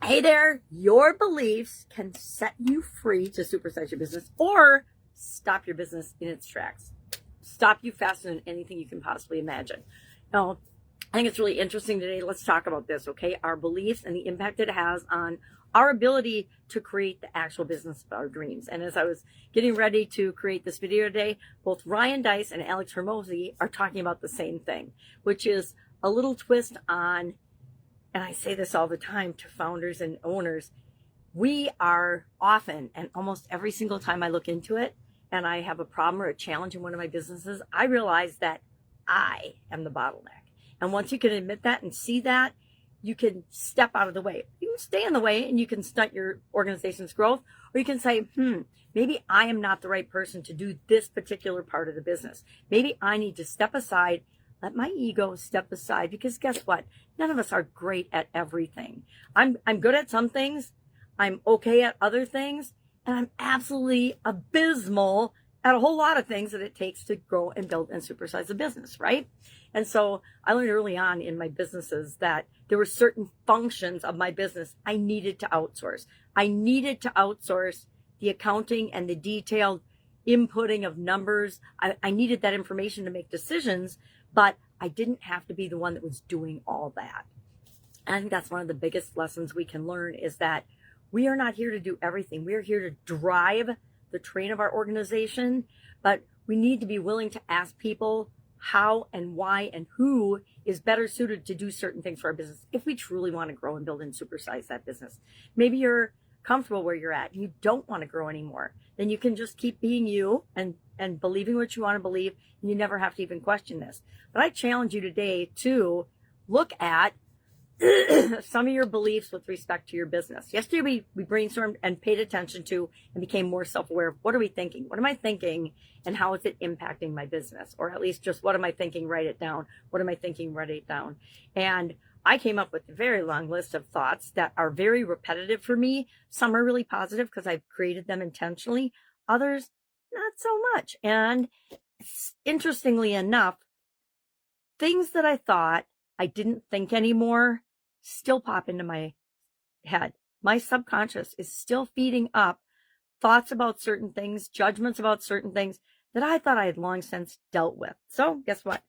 Hey there, your beliefs can set you free to supersize your business or stop your business in its tracks. Stop you faster than anything you can possibly imagine. Now, I think it's really interesting today. Let's talk about this, okay? Our beliefs and the impact it has on our ability to create the actual business of our dreams. And as I was getting ready to create this video today, both Ryan Deiss and Alex Hormozy are talking about the same thing, which is a little twist on, and I say this all the time to founders and owners, we are often, and almost every single time I look into it and I have a problem or a challenge in one of my businesses, I realize that I am the bottleneck. And once you can admit that and see that, you can step out of the way. You can stay in the way and you can stunt your organization's growth, or you can say, maybe I am not the right person to do this particular part of the business. Maybe I need to step aside, let my ego step aside, because guess what? None of us are great at everything. I'm good at some things. I'm okay at other things. And I'm absolutely abysmal at a whole lot of things that it takes to grow and build and supersize a business, right? And so I learned early on in my businesses that there were certain functions of my business I needed to outsource. I needed to outsource the accounting and the detailed inputting of numbers. I needed that information to make decisions, but I didn't have to be the one that was doing all that. And I think that's one of the biggest lessons we can learn, is that we are not here to do everything. We are here to drive the train of our organization, but we need to be willing to ask people how and why and who is better suited to do certain things for our business if we truly want to grow and build and supersize that business. Maybe you're comfortable where you're at and you don't want to grow anymore. Then you can just keep being you and believing what you want to believe, and you never have to even question this. But I challenge you today to look at some of your beliefs with respect to your business. Yesterday we brainstormed and paid attention to and became more self-aware of, what are we thinking? What am I thinking, and how is it impacting my business? Or at least just, what am I thinking? Write it down. What am I thinking? Write it down. And I came up with a very long list of thoughts that are very repetitive for me. Some are really positive because I've created them intentionally. Others, not so much. And interestingly enough, things that I thought I didn't think anymore still pop into my head. My subconscious is still feeding up thoughts about certain things, judgments about certain things that I thought I had long since dealt with. So guess what?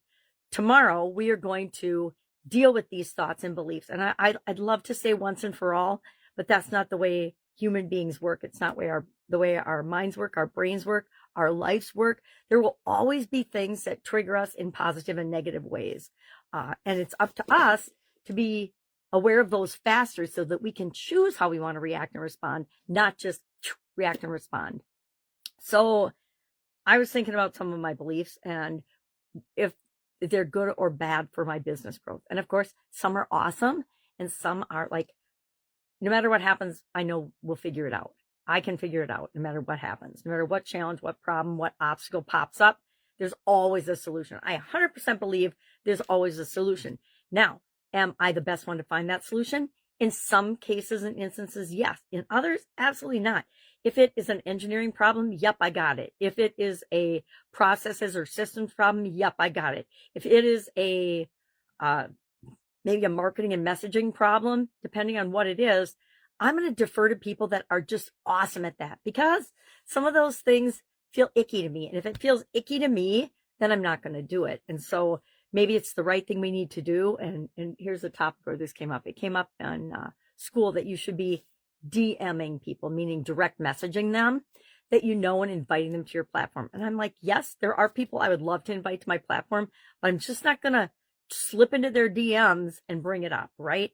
Tomorrow we are going to deal with these thoughts and beliefs. And I'd love to say once and for all, but that's not the way human beings work. It's not the way our minds work, our brains work, our lives work. There will always be things that trigger us in positive and negative ways. And it's up to us to be aware of those faster so that we can choose how we want to react and respond, not just react and respond. So I was thinking about some of my beliefs and if they're good or bad for my business growth. And of course, some are awesome and some are like, no matter what happens, I know we'll figure it out. I can figure it out no matter what happens, no matter what challenge, what problem, what obstacle pops up. There's always a solution. I 100% believe there's always a solution. Now, am I the best one to find that solution? In some cases and instances, yes. In others, absolutely not. If it is an engineering problem, yep, I got it. If it is a processes or systems problem, yep, I got it. If it is a maybe a marketing and messaging problem, depending on what it is, I'm going to defer to people that are just awesome at that, because some of those things feel icky to me. And if it feels icky to me, then I'm not going to do it. And so maybe it's the right thing we need to do. And here's the topic where this came up. It came up in school that you should be DMing people, meaning direct messaging them that you know and inviting them to your platform. And I'm like, yes, there are people I would love to invite to my platform, but I'm just not going to slip into their DMs and bring it up, right?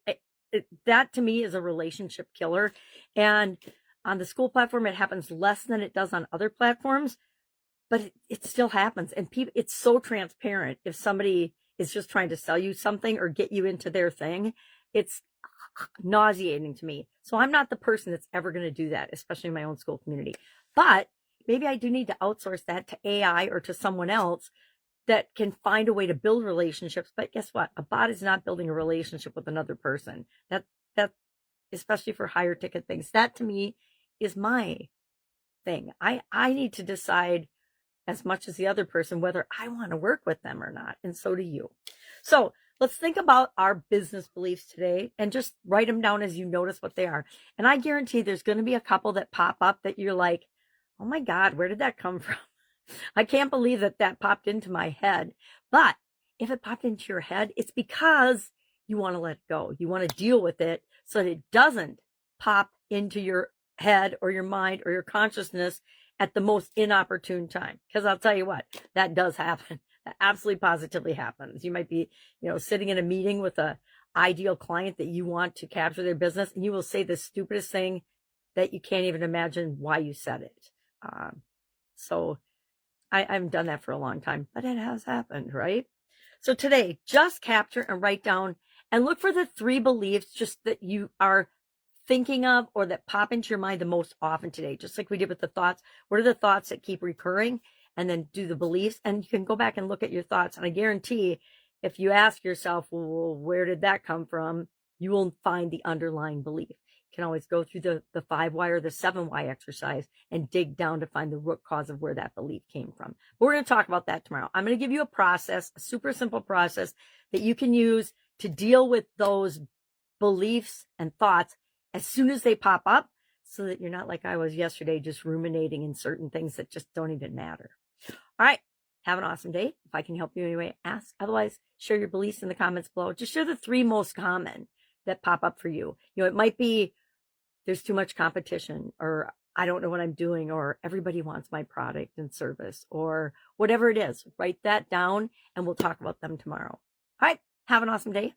That to me is a relationship killer. And on the school platform, it happens less than it does on other platforms, but it still happens. And people, it's so transparent. If somebody is just trying to sell you something or get you into their thing, it's nauseating to me. So I'm not the person that's ever going to do that, especially in my own school community. But maybe I do need to outsource that to AI or to someone else that can find a way to build relationships. But guess what? A bot is not building a relationship with another person. That especially for higher ticket things, that to me is my thing. I need to decide as much as the other person whether I want to work with them or not. And so do you. So let's think about our business beliefs today and just write them down as you notice what they are. And I guarantee there's going to be a couple that pop up that you're like, oh my God, where did that come from? I can't believe that that popped into my head. But if it popped into your head, it's because you want to let it go. You want to deal with it so that it doesn't pop into your head or your mind or your consciousness at the most inopportune time. Because I'll tell you what, that does happen. That absolutely positively happens. You might be, sitting in a meeting with a ideal client that you want to capture their business, and you will say the stupidest thing that you can't even imagine why you said it. So I haven't done that for a long time, but it has happened, right? So today, just capture and write down and look for the 3 beliefs just that you are thinking of or that pop into your mind the most often today, just like we did with the thoughts. What are the thoughts that keep recurring? And then do the beliefs, and you can go back and look at your thoughts. And I guarantee if you ask yourself, well, where did that come from? You will find the underlying belief. You can always go through the 5 why or the 7 why exercise and dig down to find the root cause of where that belief came from. But we're going to talk about that tomorrow. I'm going to give you a process, a super simple process that you can use to deal with those beliefs and thoughts as soon as they pop up, so that you're not like I was yesterday, just ruminating in certain things that just don't even matter. All right. Have an awesome day. If I can help you anyway, ask. Otherwise, share your beliefs in the comments below. Just share the 3 most common that pop up for you. It might be there's too much competition, or I don't know what I'm doing, or everybody wants my product and service, or whatever it is. Write that down and we'll talk about them tomorrow. All right. Have an awesome day.